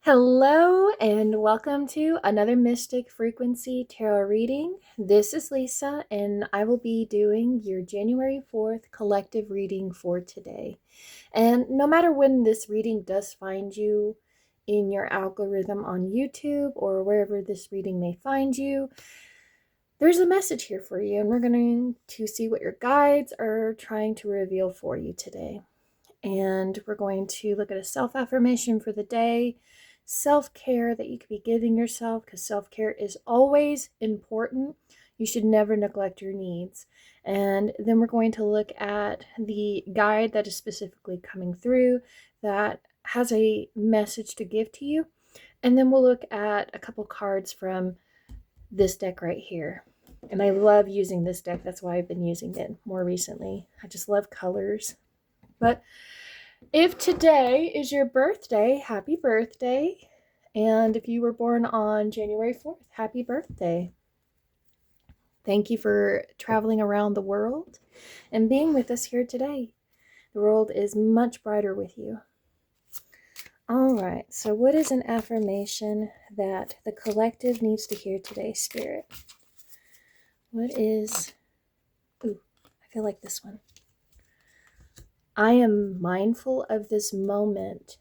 Hello and welcome to another Mystic Frequency Tarot reading. This is Lisa and I will be doing your January 4th collective reading for today. And no matter when this reading does find you in your algorithm on YouTube or wherever this reading may find you, there's a message here for you and we're going to see what your guides are trying to reveal for you today. And we're going to look at a self-affirmation for the day, self-care that you could be giving yourself, because self-care is always important. You should never neglect your needs. And then we're going to look at the guide that is specifically coming through that has a message to give to you. And then we'll look at a couple cards from this deck right here. And I love using this deck. That's why I've been using it more recently. I just love colors. But if today is your birthday, happy birthday. And if you were born on January 4th, happy birthday. Thank you for traveling around the world and being with us here today. The world is much brighter with you. All right, so what is an affirmation that the collective needs to hear today, Spirit? What is, I feel like this one. I am mindful of this moment.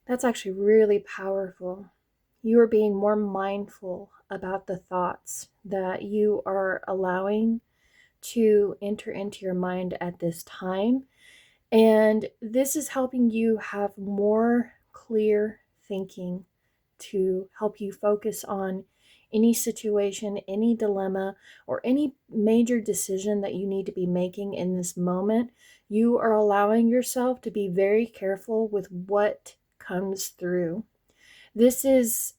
That's actually really powerful. You are being more mindful about the thoughts that you are allowing to enter into your mind at this time. And this is helping you have more clear thinking to help you focus on any situation, any dilemma, or any major decision that you need to be making in this moment. You are allowing yourself to be very careful with what comes through. This is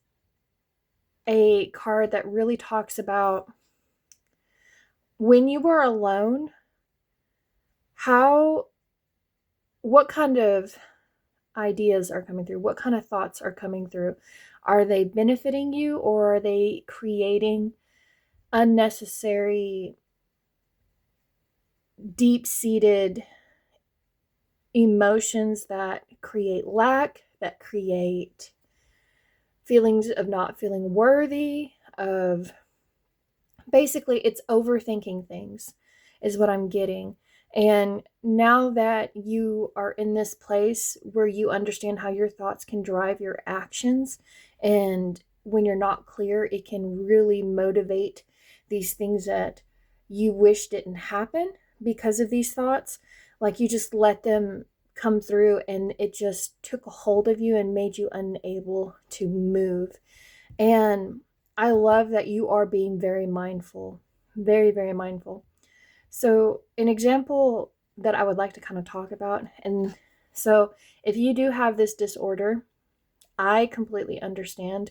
a card that really talks about when you are alone, what kind of ideas are coming through? What kind of thoughts are coming through? Are they benefiting you, or are they creating unnecessary, deep-seated emotions that create lack, that create feelings of not feeling worthy, of basically it's overthinking things is what I'm getting. And now that you are in this place where you understand how your thoughts can drive your actions, and when you're not clear, it can really motivate these things that you wish didn't happen because of these thoughts. Like you just let them come through and it just took a hold of you and made you unable to move. And I love that you are being very mindful, very, very mindful. So an example that I would like to kind of talk about, and so if you do have this disorder, I completely understand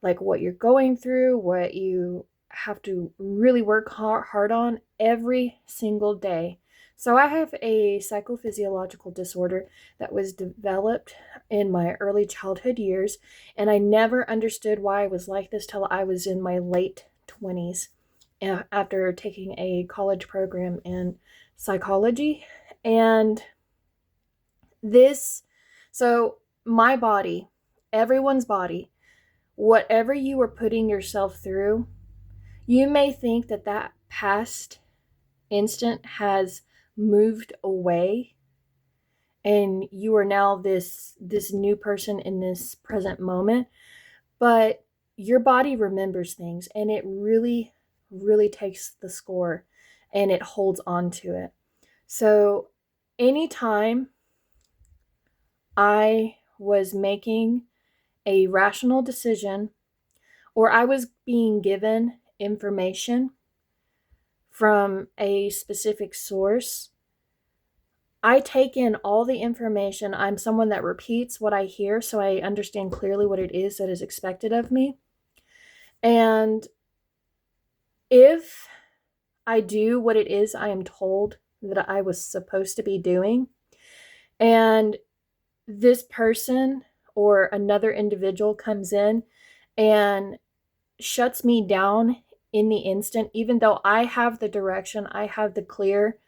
like what you're going through, what you have to really work hard on every single day. So I have a psychophysiological disorder that was developed in my early childhood years, and I never understood why I was like this till I was in my late 20s after taking a college program in psychology. And so my body, everyone's body, whatever you are putting yourself through, you may think that that past instant has moved away and you are now this new person in this present moment, but your body remembers things and it really takes the score and it holds on to it. So anytime I was making a rational decision or I was being given information from a specific source, I take in all the information. I'm someone that repeats what I hear so I understand clearly what it is that is expected of me. And if I do what it is I am told that I was supposed to be doing, and this person or another individual comes in and shuts me down in the instant, even though I have the direction, I have the clear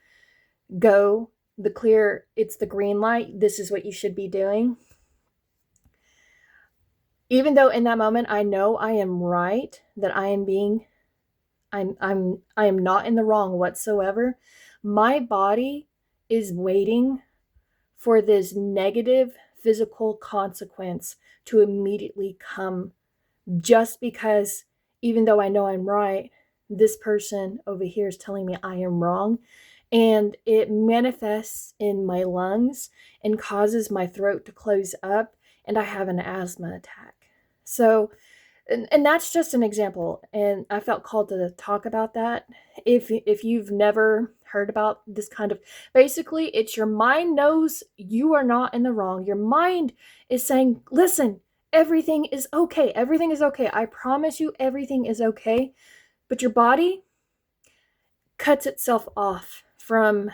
go, it's the green light, this is what you should be doing. Even though in that moment I know I am right, that I am not in the wrong whatsoever, my body is waiting for this negative physical consequence to immediately come, just because even though I know I'm right, this person over here is telling me I am wrong. And it manifests in my lungs and causes my throat to close up, and I have an asthma attack. So, and that's just an example, and I felt called to talk about that. If you've never heard about this kind of, basically it's your mind knows you are not in the wrong. Your mind is saying, listen, everything is okay, I promise you everything is okay. But your body cuts itself off from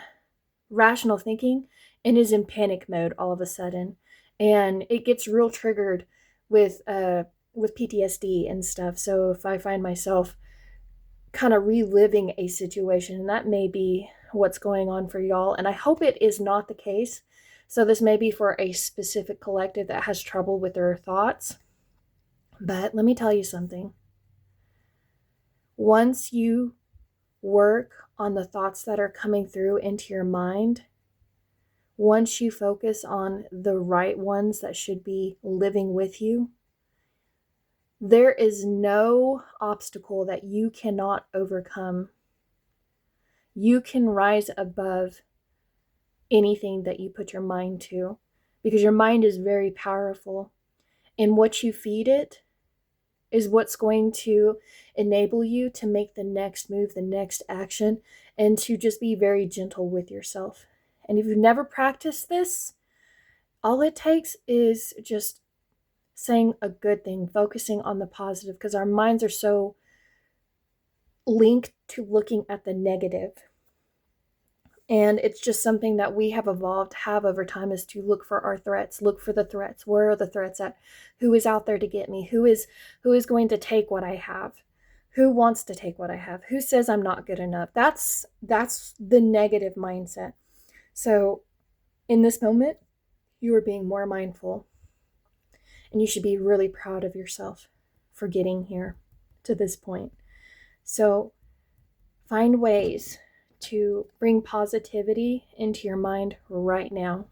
rational thinking and is in panic mode all of a sudden, and it gets real triggered with PTSD and stuff. So if I find myself kind of reliving a situation, that may be what's going on for y'all, and I hope it is not the case. So this may be for a specific collective that has trouble with their thoughts. But let me tell you something. Once you work on the thoughts that are coming through into your mind, once you focus on the right ones that should be living with you, there is no obstacle that you cannot overcome. You can rise above anything that you put your mind to, because your mind is very powerful, and what you feed it is what's going to enable you to make the next move, the next action, and to just be very gentle with yourself. And if you've never practiced this, all it takes is just saying a good thing, focusing on the positive, because our minds are so linked to looking at the negative. And it's just something that we have evolved to have over time, is to look for our threats, look for the threats. Where are the threats at? Who is out there to get me? Who is going to take what I have? Who wants to take what I have? Who says I'm not good enough? That's the negative mindset. So in this moment, you are being more mindful, and you should be really proud of yourself for getting here to this point. So find ways to bring positivity into your mind right now.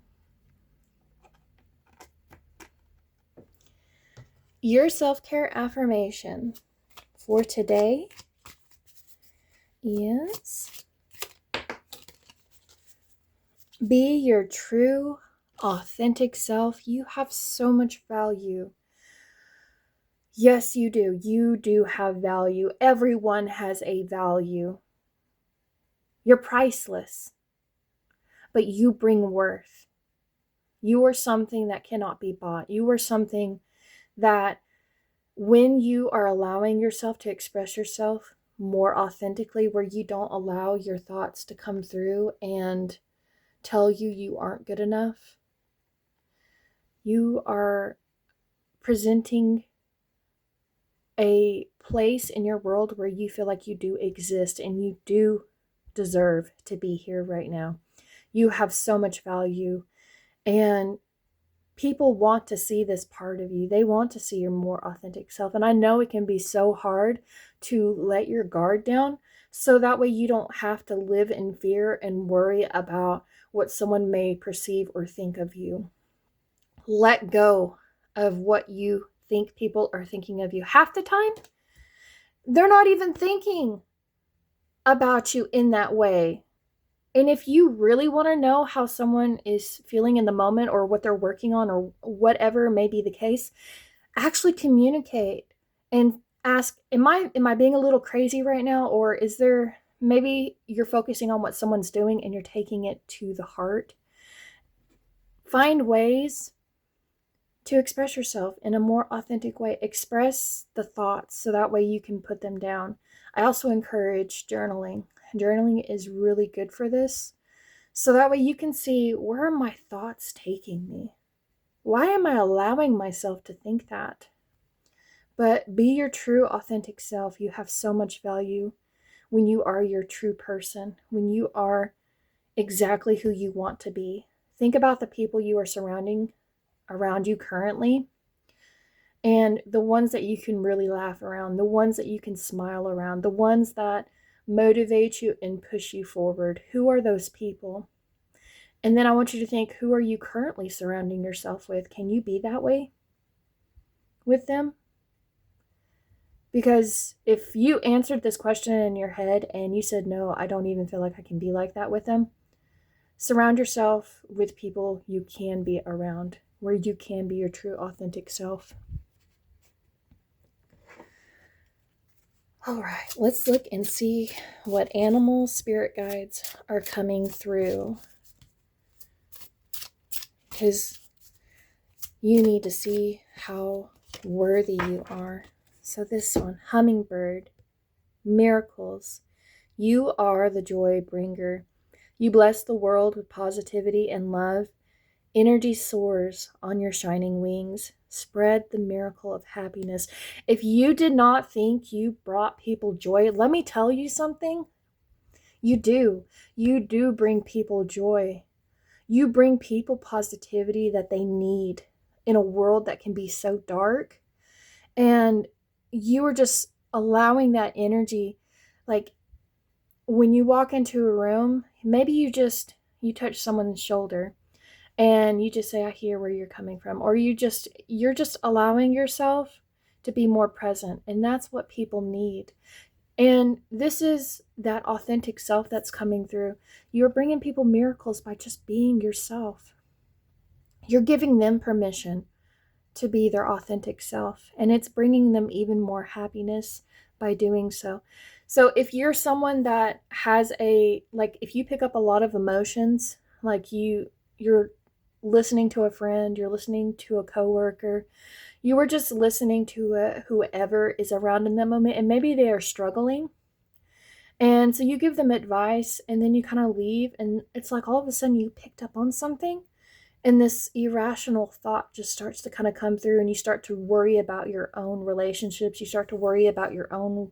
Your self-care affirmation for today is: be your true, authentic self. You have so much value. Yes, you do. You do have value. Everyone has a value. You're priceless, but you bring worth. You are something that cannot be bought. You are something that, when you are allowing yourself to express yourself more authentically, where you don't allow your thoughts to come through and tell you you aren't good enough, you are presenting a place in your world where you feel like you do exist and you do deserve to be here right now. You have so much value, and people want to see this part of you. They want to see your more authentic self. And I know it can be so hard to let your guard down, so that way you don't have to live in fear and worry about what someone may perceive or think of you. Let go of what you think people are thinking of you. Half the time, they're not even thinking about you in that way. And if you really want to know how someone is feeling in the moment, or what they're working on, or whatever may be the case, actually communicate and ask, am I being a little crazy right now? Or is there, maybe you're focusing on what someone's doing and you're taking it to the heart. Find ways to express yourself in a more authentic way. Express the thoughts so that way you can put them down. I also encourage journaling. Journaling is really good for this. So that way you can see, where are my thoughts taking me? Why am I allowing myself to think that? But be your true, authentic self. You have so much value when you are your true person, when you are exactly who you want to be. Think about the people you are surrounding around you currently, and the ones that you can really laugh around, the ones that you can smile around, the ones that motivate you and push you forward. Who are those people? And then I want you to think, who are you currently surrounding yourself with? Can you be that way with them? Because if you answered this question in your head and you said, no, I don't even feel like I can be like that with them, surround yourself with people you can be around, where you can be your true, authentic self. All right, let's look and see what animal spirit guides are coming through. Because you need to see how worthy you are. So this one, hummingbird, miracles. You are the joy bringer. You bless the world with positivity and love. Energy soars on your shining wings. Spread the miracle of happiness. If you did not think you brought people joy, let me tell you something. You do. You do bring people joy. You bring people positivity that they need in a world that can be so dark. And you are just allowing that energy. Like when you walk into a room, maybe you touch someone's shoulder and you just say, I hear where you're coming from. Or you're just allowing yourself to be more present. And that's what people need. And this is that authentic self that's coming through. You're bringing people miracles by just being yourself. You're giving them permission to be their authentic self. And it's bringing them even more happiness by doing so. So if you're someone that has if you pick up a lot of emotions, like you're listening to a friend, you're listening to a coworker, you were just listening to whoever is around in that moment, and maybe they are struggling. And so you give them advice and then you kind of leave, and it's like all of a sudden you picked up on something, and this irrational thought just starts to kind of come through, and you start to worry about your own relationships. You start to worry about your own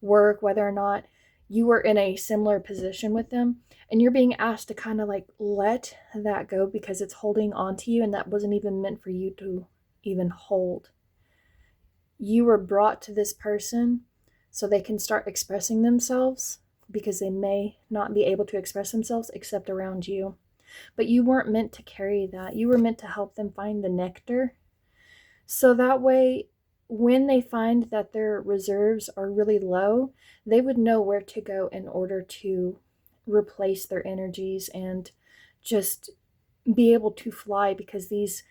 work, whether or not you were in a similar position with them, and you're being asked to kind of like let that go because it's holding on to you, and that wasn't even meant for you to even hold. You were brought to this person so they can start expressing themselves, because they may not be able to express themselves except around you. But you weren't meant to carry that. You were meant to help them find the nectar. So that way, when they find that their reserves are really low, they would know where to go in order to replace their energies and just be able to fly, because these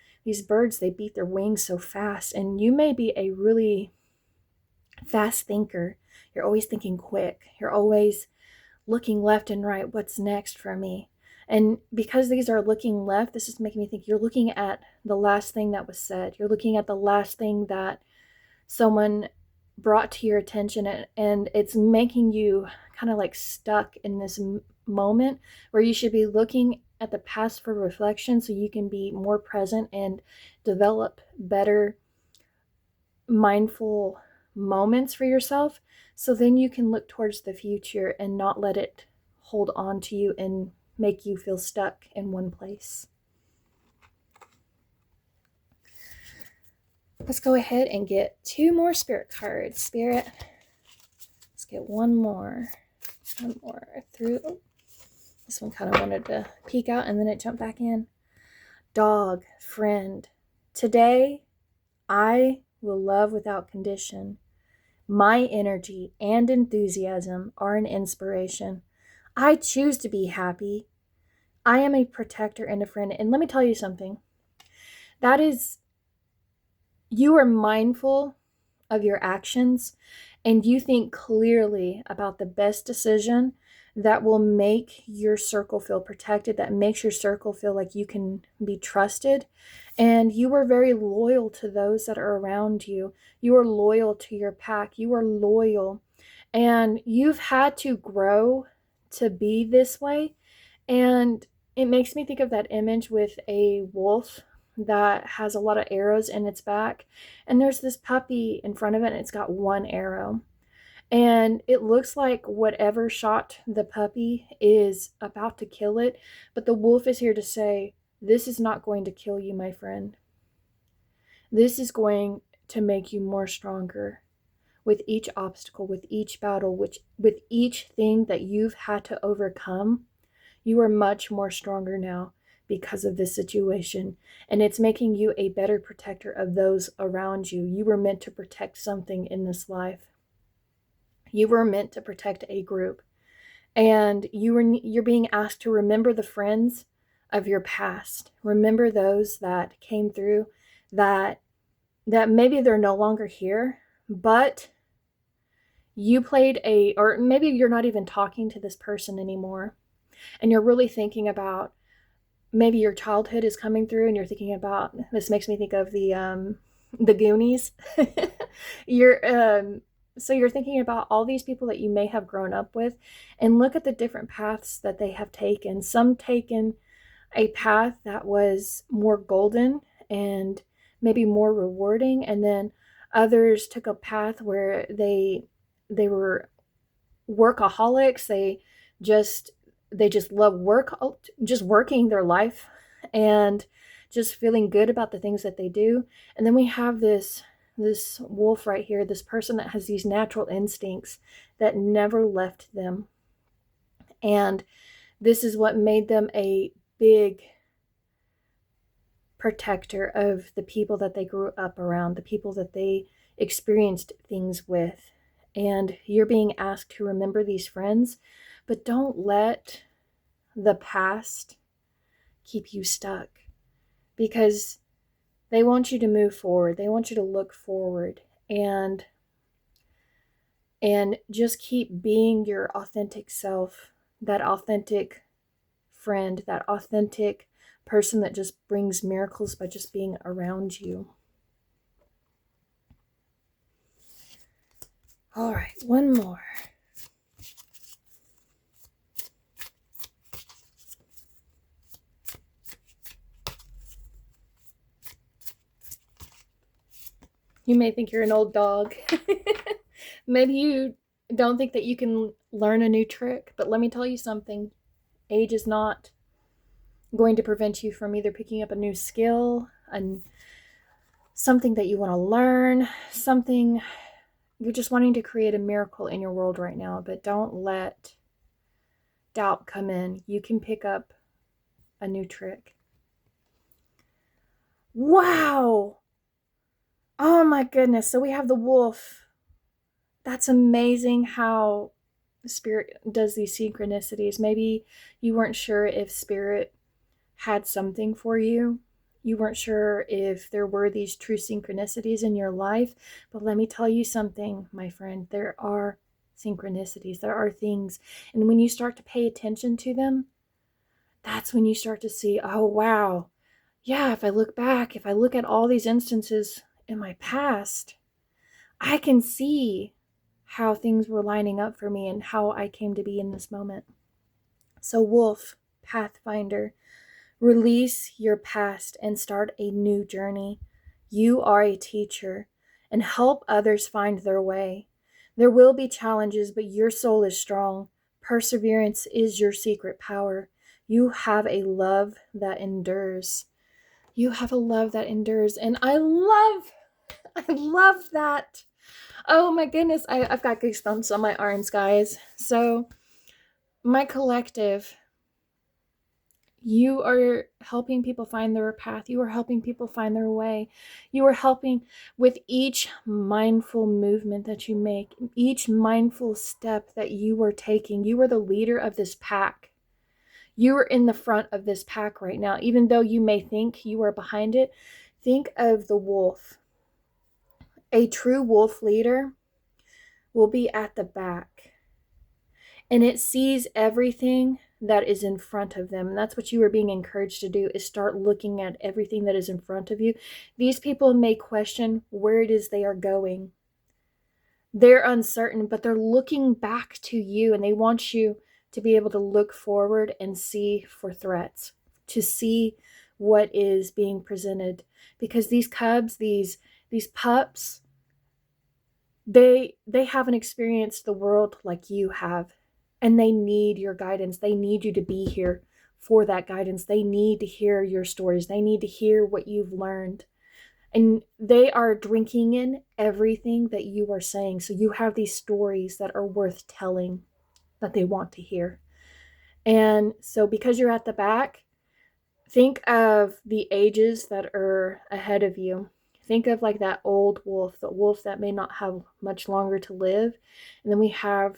birds, they beat their wings so fast. And you may be a really fast thinker. You're always thinking quick. You're always looking left and right. What's next for me? And because these are looking left, this is making me think you're looking at the last thing that was said. You're looking at the last thing that someone brought to your attention, and it's making you kind of like stuck in this moment where you should be looking at the past for reflection so you can be more present and develop better mindful moments for yourself, so then you can look towards the future and not let it hold on to you and make you feel stuck in one place. Let's go ahead and get 2 more spirit cards. Spirit, let's get one more through. This one kind of wanted to peek out and then it jumped back in. Dog, friend. Today, I will love without condition. My energy and enthusiasm are an inspiration. I choose to be happy. I am a protector and a friend. And let me tell you something. That is, you are mindful of your actions and you think clearly about the best decision that will make your circle feel protected, that makes your circle feel like you can be trusted. And you are very loyal to those that are around you. You are loyal to your pack. You are loyal. And you've had to grow to be this way. And it makes me think of that image with a wolf that has a lot of arrows in its back. And there's this puppy in front of it, and it's got one arrow. And it looks like whatever shot the puppy is about to kill it, but the wolf is here to say, this is not going to kill you, my friend. This is going to make you more stronger with each obstacle, with each battle, with each thing that you've had to overcome. You are much more stronger now because of this situation. And it's making you a better protector of those around you. You were meant to protect something in this life. You were meant to protect a group. And you're being asked to remember the friends of your past. Remember those that came through, that maybe they're no longer here, but you played or maybe you're not even talking to this person anymore. And you're really thinking about, maybe your childhood is coming through and you're thinking about, this makes me think of the Goonies. So you're thinking about all these people that you may have grown up with, and look at the different paths that they have taken. Some taken a path that was more golden and maybe more rewarding, and then others took a path where they were workaholics. They just love work, just working their life and just feeling good about the things that they do. And then we have this wolf right here, this person that has these natural instincts that never left them. And this is what made them a big protector of the people that they grew up around, the people that they experienced things with. And you're being asked to remember these friends, but don't let the past keep you stuck, because they want you to move forward. They want you to look forward and just keep being your authentic self, that authentic friend, that authentic person that just brings miracles by just being around you. All right, one more. You may think you're an old dog. Maybe you don't think that you can learn a new trick, but let me tell you something. Age is not going to prevent you from either picking up a new skill, and something that you want to learn, something you're just wanting to create a miracle in your world right now. But don't let doubt come in. You can pick up a new trick. Wow! Oh my goodness. So we have the wolf. That's amazing how Spirit does these synchronicities. Maybe you weren't sure if Spirit had something for you. You weren't sure if there were these true synchronicities in your life. But let me tell you something, my friend. There are synchronicities. There are things. And when you start to pay attention to them, that's when you start to see, oh, wow. Yeah, if I look back, if I look at all these instances in my past, I can see how things were lining up for me and how I came to be in this moment. So, Wolf, Pathfinder, release your past and start a new journey. You are a teacher, and help others find their way. There will be challenges, but your soul is strong. Perseverance is your secret power. You have a love that endures. You have a love that endures. And I love that. Oh my goodness, I've got goosebumps on my arms, guys. So, my collective, you are helping people find their path. You are helping people find their way. You are helping with each mindful movement that you make, each mindful step that you are taking. You are the leader of this pack. You are in the front of this pack right now. Even though you may think you are behind it, think of the wolf. A true wolf leader will be at the back, and it sees everything that is in front of them. And that's what you are being encouraged to do, is start looking at everything that is in front of you. These people may question where it is they are going. They're uncertain, but they're looking back to you, and they want you to be able to look forward and see for threats, to see what is being presented. Because these cubs, these pups, They haven't experienced the world like you have, and they need your guidance. They need you to be here for that guidance. They need to hear your stories. They need to hear what you've learned. And they are drinking in everything that you are saying. So you have these stories that are worth telling, that they want to hear. And so because you're at the back, think of the ages that are ahead of you. Think of like that old wolf, the wolf that may not have much longer to live. And then we have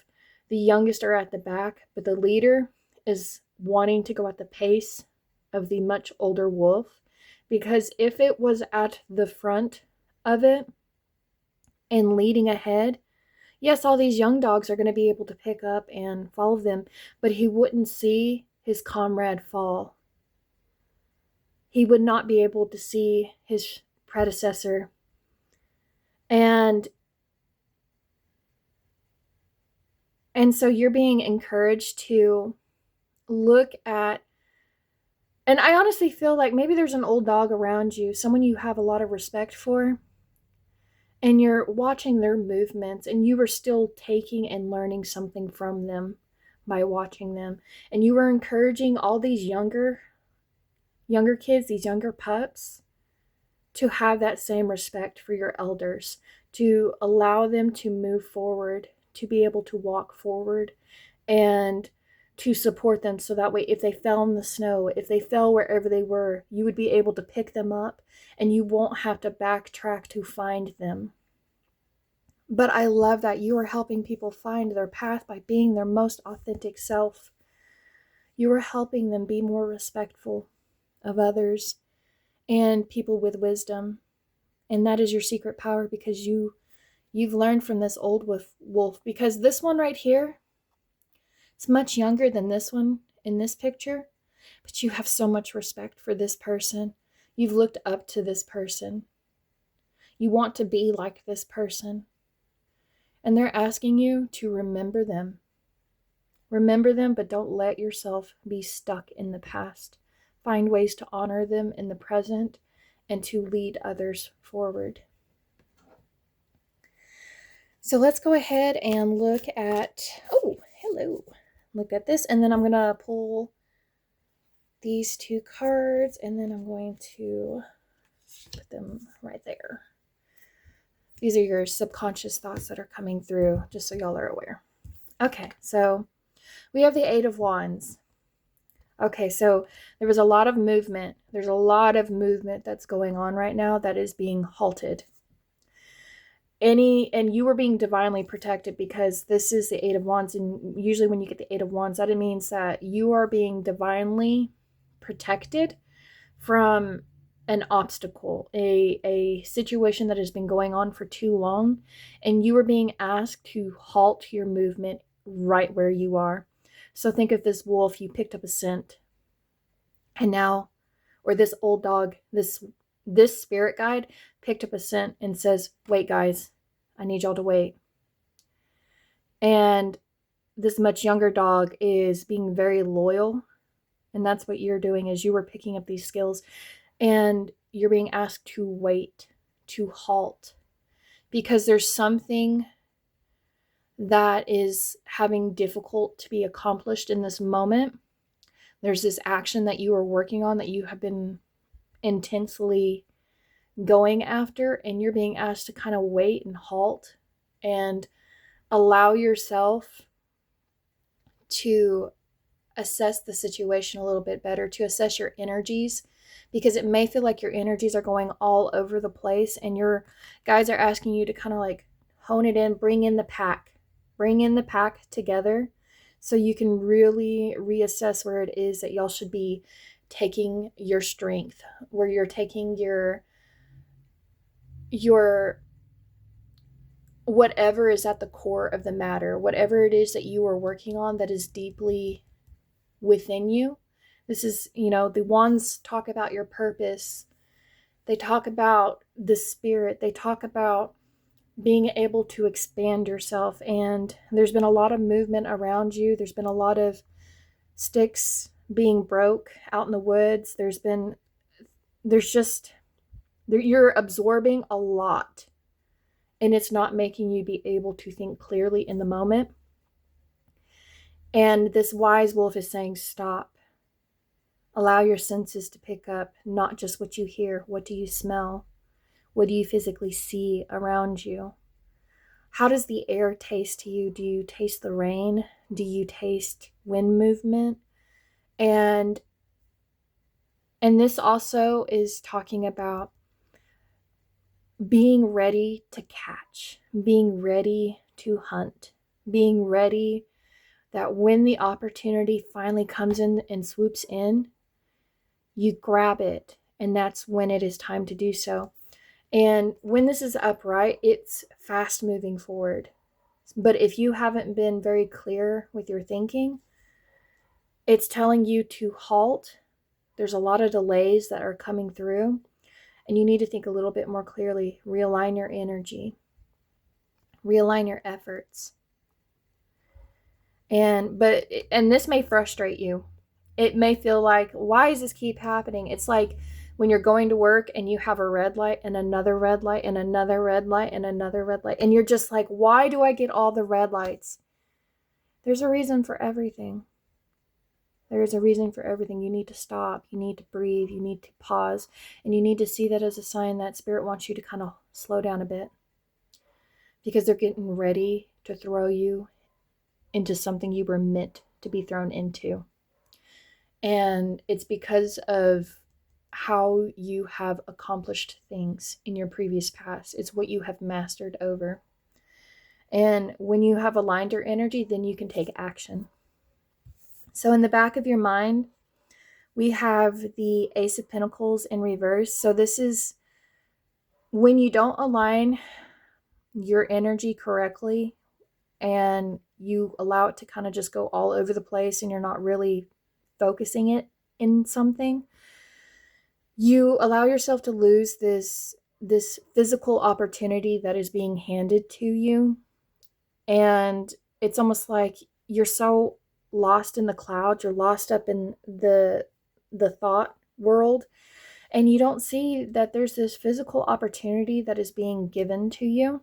the youngest are at the back, but the leader is wanting to go at the pace of the much older wolf. Because if it was at the front of it and leading ahead, yes, all these young dogs are going to be able to pick up and follow them, but he wouldn't see his comrade fall. He would not be able to see his predecessor. And so you're being encouraged to look at, and I honestly feel like maybe there's an old dog around you, someone you have a lot of respect for, and you're watching their movements, and you are still taking and learning something from them by watching them. And you are encouraging all these younger kids, these younger pups, to have that same respect for your elders, to allow them to move forward, to be able to walk forward, and to support them. So that way, if they fell in the snow, if they fell wherever they were, you would be able to pick them up and you won't have to backtrack to find them. But I love that you are helping people find their path by being their most authentic self. You are helping them be more respectful of others and people with wisdom. And that is your secret power, because you've learned from this old wolf. Because this one right here, it's much younger than this one in this picture, but you have so much respect for this person. You've looked up to this person. You want to be like this person. And they're asking you to remember them. Remember them, but don't let yourself be stuck in the past. Find ways to honor them in the present and to lead others forward. So let's go ahead and look at, oh, hello. Look at this, and then I'm going to pull these two cards, and then I'm going to put them right there. These are your subconscious thoughts that are coming through, just so y'all are aware. Okay, so we have the Eight of Wands. Okay, so there was a lot of movement. There's a lot of movement that's going on right now that is being halted. And you were being divinely protected, because this is the Eight of Wands, and usually when you get the Eight of Wands, that it means that you are being divinely protected from an obstacle, a situation that has been going on for too long, and you are being asked to halt your movement right where you are. So think of this wolf, you picked up a scent, and now, or this old dog, this spirit guide picked up a scent and says, wait guys, I need y'all to wait. And this much younger dog is being very loyal, and that's what you're doing, is you were picking up these skills, and you're being asked to wait, to halt, because there's something that is having difficult to be accomplished in this moment. There's this action that you are working on that you have been intensely going after, and you're being asked to kind of wait and halt and allow yourself to assess the situation a little bit better, to assess your energies, because it may feel like your energies are going all over the place, and your guides are asking you to kind of like hone it in, bring in the pack together, so you can really reassess where it is that y'all should be taking your strength, where you're taking your whatever is at the core of the matter, whatever it is that you are working on that is deeply within you. This is, the wands talk about your purpose. They talk about the spirit. They talk about being able to expand yourself. And there's been a lot of movement around you. There's been a lot of sticks being broke out in the woods. You're absorbing a lot and it's not making you be able to think clearly in the moment. And this wise wolf is saying, stop. Allow your senses to pick up not just what you hear. What do you smell? What do you physically see around you? How does the air taste to you? Do you taste the rain? Do you taste wind movement? And this also is talking about being ready to catch, being ready to hunt, being ready that when the opportunity finally comes in and swoops in, you grab it, and that's when it is time to do so. And when this is upright, it's fast moving forward. But if you haven't been very clear with your thinking, it's telling you to halt. There's a lot of delays that are coming through, and you need to think a little bit more clearly. Realign your energy, realign your efforts. And this may frustrate you. It may feel like, why does this keep happening? It's like when you're going to work and you have a red light and another red light and another red light and another red light, and you're just like, why do I get all the red lights? There's a reason for everything. There is a reason for everything. You need to stop. You need to breathe. You need to pause. And you need to see that as a sign that Spirit wants you to kind of slow down a bit, because they're getting ready to throw you into something you were meant to be thrown into. And it's because of how you have accomplished things in your previous past. It's what you have mastered over. And when you have aligned your energy, then you can take action. So in the back of your mind, we have the Ace of Pentacles in reverse. So this is when you don't align your energy correctly and you allow it to kind of just go all over the place and you're not really focusing it in something, you allow yourself to lose this physical opportunity that is being handed to you. And it's almost like you're so lost in the clouds, you're lost up in the thought world, and you don't see that there's this physical opportunity that is being given to you,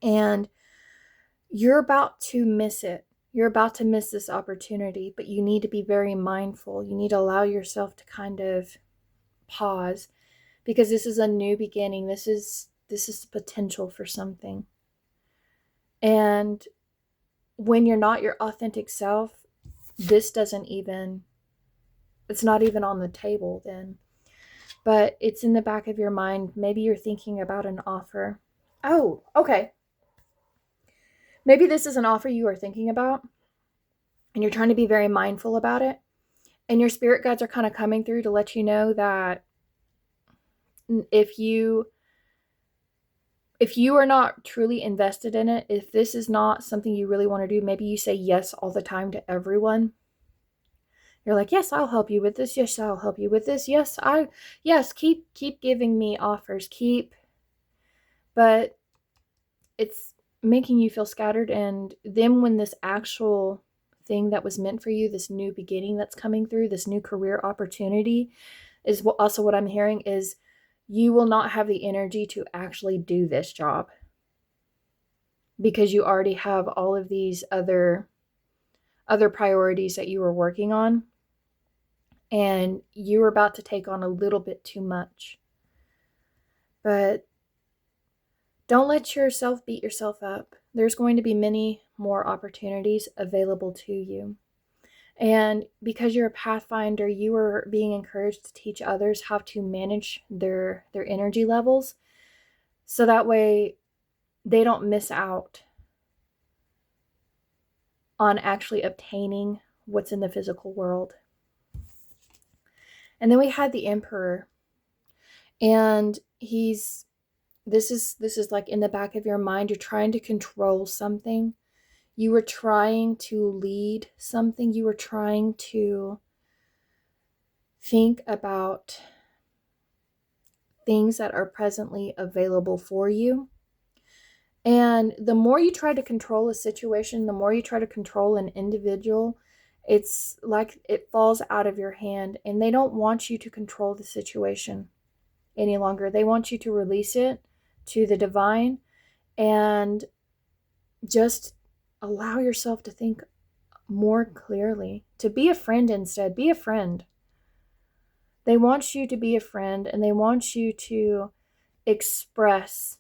and you're about to miss it. You're about to miss this opportunity, but you need to be very mindful. You need to allow yourself to kind of pause, because this is a new beginning. This is the potential for something. And when you're not your authentic self, it's not even on the table then. But it's in the back of your mind. Maybe you're thinking about an offer. Oh, okay. Maybe this is an offer you are thinking about, and you're trying to be very mindful about it. And your spirit guides are kind of coming through to let you know that if you are not truly invested in it, if this is not something you really want to do, maybe you say yes all the time to everyone. You're like, yes, I'll help you with this. Yes, I'll help you with this. Yes, keep giving me offers. But it's making you feel scattered. And then when this actual thing that was meant for you, this new beginning that's coming through, this new career opportunity, is also what I'm hearing is you will not have the energy to actually do this job, because you already have all of these other priorities that you were working on, and you were about to take on a little bit too much. But don't let yourself beat yourself up. There's going to be many more opportunities available to you. And because you're a pathfinder, you are being encouraged to teach others how to manage their energy levels, so that way they don't miss out on actually obtaining what's in the physical world. And then we had the Emperor, and this is like in the back of your mind. You're trying to control something. You were trying to lead something. You were trying to think about things that are presently available for you. And the more you try to control a situation, the more you try to control an individual, it's like it falls out of your hand, and they don't want you to control the situation any longer. They want you to release it, to the divine, and just allow yourself to think more clearly, to be a friend instead. Be a friend. They want you to be a friend, and they want you to express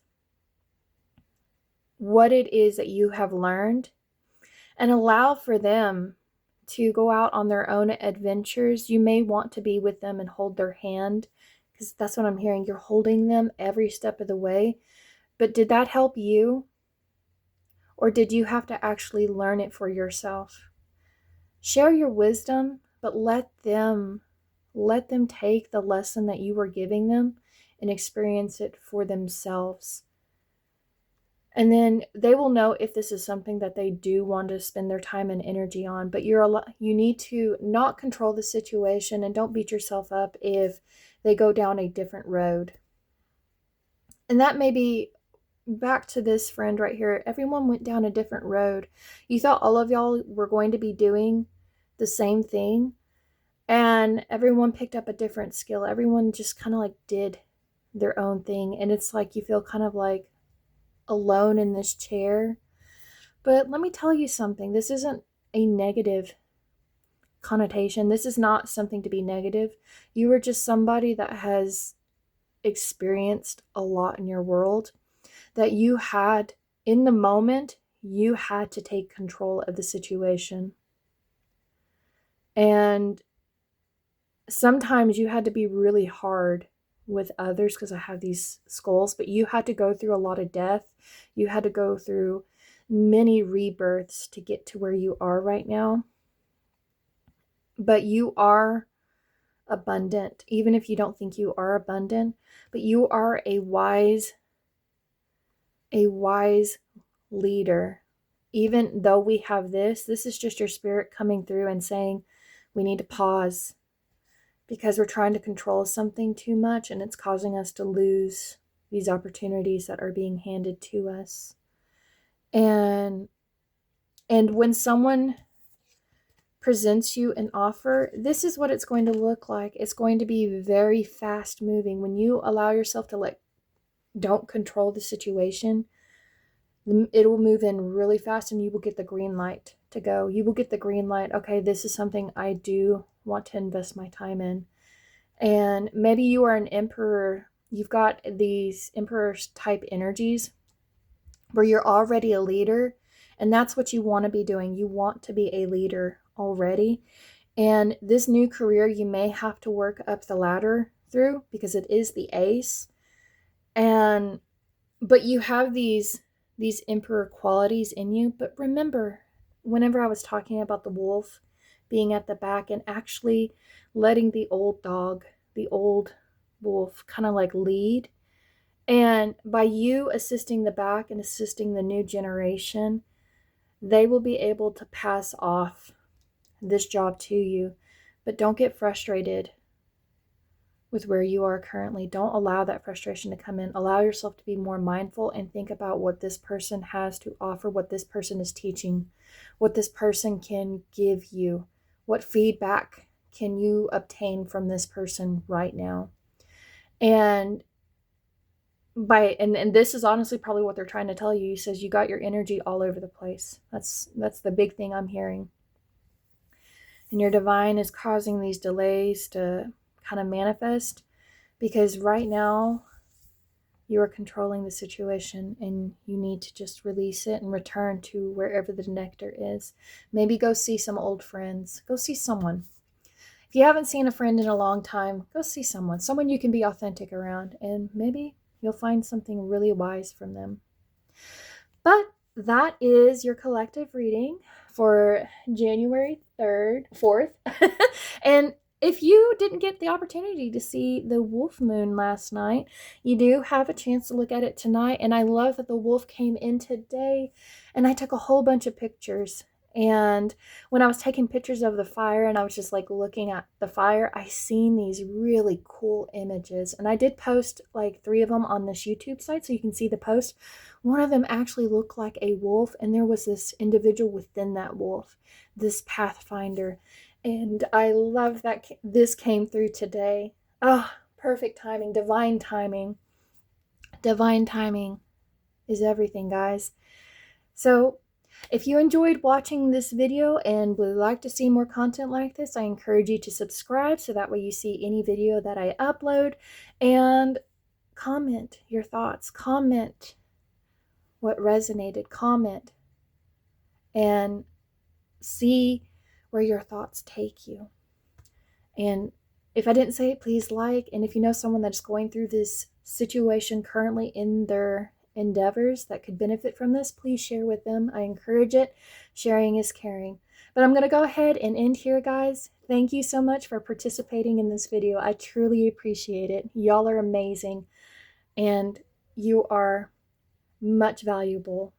what it is that you have learned, and allow for them to go out on their own adventures. You may want to be with them and hold their hand, because that's what I'm hearing. You're holding them every step of the way. But did that help you? Or did you have to actually learn it for yourself? Share your wisdom, but let them take the lesson that you were giving them and experience it for themselves. And then they will know if this is something that they do want to spend their time and energy on. But you need to not control the situation, and don't beat yourself up if they go down a different road. And that may be back to this friend right here. Everyone went down a different road. You thought all of y'all were going to be doing the same thing, and everyone picked up a different skill. Everyone just kind of like did their own thing. And it's like you feel kind of like alone in this chair. But let me tell you something. This isn't a negative connotation. This is not something to be negative. You are just somebody that has experienced a lot in your world, that you had, in the moment, you had to take control of the situation. And sometimes you had to be really hard with others, because I have these skulls, but you had to go through a lot of death. You had to go through many rebirths to get to where you are right now. But you are abundant, even if you don't think you are abundant. But you are a wise leader. Even though we have this is just your spirit coming through and saying, we need to pause, because we're trying to control something too much, and it's causing us to lose these opportunities that are being handed to us. And when someone presents you an offer, this is what it's going to look like. It's going to be very fast moving. When you allow yourself to don't control the situation, it will move in really fast, and you will get the green light to go. You will get the green light. Okay, this is something I do want to invest my time in. And maybe you are an emperor. You've got these emperor type energies where you're already a leader, and that's what you want to be doing. You want to be a leader already. And this new career, you may have to work up the ladder through, because it is the ace. But you have these emperor qualities in you. But remember, whenever I was talking about the wolf being at the back and actually letting the old dog, the old wolf, kind of like lead, and by you assisting the back and assisting the new generation, they will be able to pass off this job to you. But don't get frustrated with where you are currently. Don't allow that frustration to come in. Allow yourself to be more mindful and think about what this person has to offer, what this person is teaching, what this person can give you, what feedback can you obtain from this person right now. And this is honestly probably what they're trying to tell you. He says you got your energy all over the place. That's the big thing I'm hearing. And your divine is causing these delays to kind of manifest, because right now you are controlling the situation, and you need to just release it and return to wherever the nectar is. Maybe go see some old friends. Go see someone. If you haven't seen a friend in a long time, go see someone you can be authentic around, and maybe you'll find something really wise from them. But that is your collective reading for January 4th. And if you didn't get the opportunity to see the wolf moon last night, you do have a chance to look at it tonight. And I love that the wolf came in today, and I took a whole bunch of pictures. And when I was taking pictures of the fire and I was just like looking at the fire, I seen these really cool images. And I did post like 3 of them on this YouTube site, so you can see the post. One of them actually looked like a wolf, and there was this individual within that wolf, this pathfinder. And I love that this came through today. Oh, perfect timing, divine timing. Divine timing is everything, guys. So if you enjoyed watching this video and would like to see more content like this, I encourage you to subscribe so that way you see any video that I upload, and comment your thoughts, comment what resonated, comment, and see where your thoughts take you. And if I didn't say it, please like. And if you know someone that's going through this situation currently in their endeavors that could benefit from this, please share with them. I encourage it. Sharing is caring. But I'm going to go ahead and end here, guys. Thank you so much for participating in this video. I truly appreciate it. Y'all are amazing, and you are much valuable